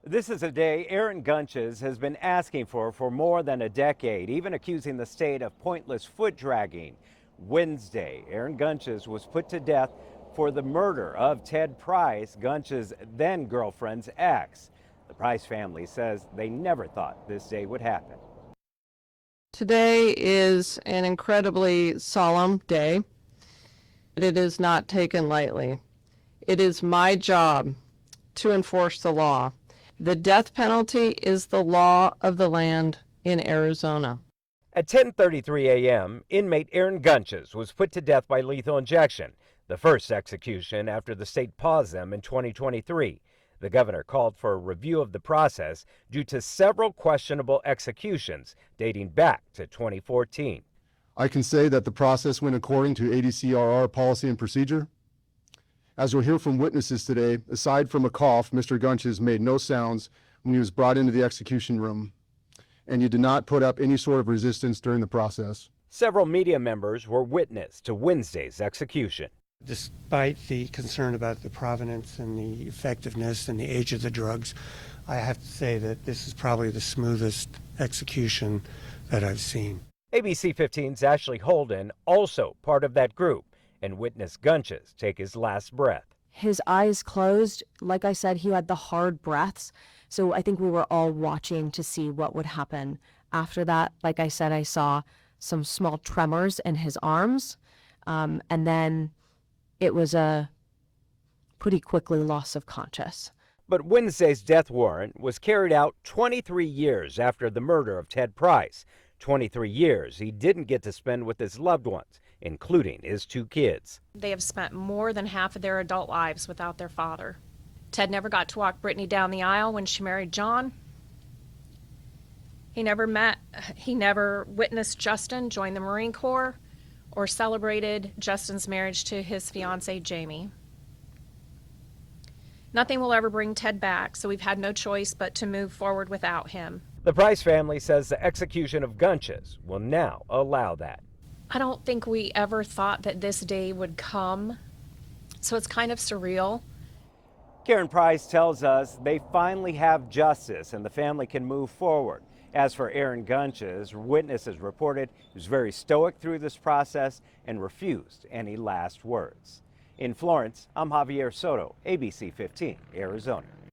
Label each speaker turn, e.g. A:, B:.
A: This is a day Aaron Gunches has been asking for more than a decade, even accusing the state of pointless foot dragging. Wednesday, Aaron Gunches was put to death for the murder of Ted Price, Gunches' then girlfriend's ex. The Price family says they never thought this day would happen.
B: Today is an incredibly solemn day. It is not taken lightly. It is my job to enforce the law. The death penalty is the law of the land in Arizona.
A: At 10:33 a.m., inmate Aaron Gunches was put to death by lethal injection, the first execution after the state paused them in 2023. The governor called for a review of the process due to several questionable executions dating back to 2014.
C: I can say that the process went according to ADCRR policy and procedure. As you'll hear from witnesses today, aside from a cough, Mr. Gunches made no sounds when he was brought into the execution room, and you did not put up any sort of resistance during the process.
A: Several media members were witness to Wednesday's execution.
D: Despite the concern about the provenance and the effectiveness and the age of the drugs, I have to say that this is probably the smoothest execution that I've seen.
A: ABC 15's Ashley Holden, also part of that group, and witnessed Gunches take his last breath.
E: His eyes closed. Like I said, he had the hard breaths. So I think we were all watching to see what would happen. After that, like I said, I saw some small tremors in his arms. And then it was a pretty quickly loss of conscious.
A: But Wednesday's death warrant was carried out 23 years after the murder of Ted Price. 23 years he didn't get to spend with his loved ones, including his two kids.
F: They have spent more than half of their adult lives without their father. Ted never got to walk Brittany down the aisle when she married John. He never witnessed Justin join the Marine Corps or celebrated Justin's marriage to his fiancée, Jamie. Nothing will ever bring Ted back, so we've had no choice but to move forward without him.
A: The Price family says the execution of Gunches will now allow that.
F: I don't think we ever thought that this day would come, so it's kind of surreal.
A: Karen Price tells us they finally have justice and the family can move forward. As for Aaron Gunches, witnesses reported he was very stoic through this process and refused any last words. In Florence, I'm Javier Soto, ABC 15, Arizona.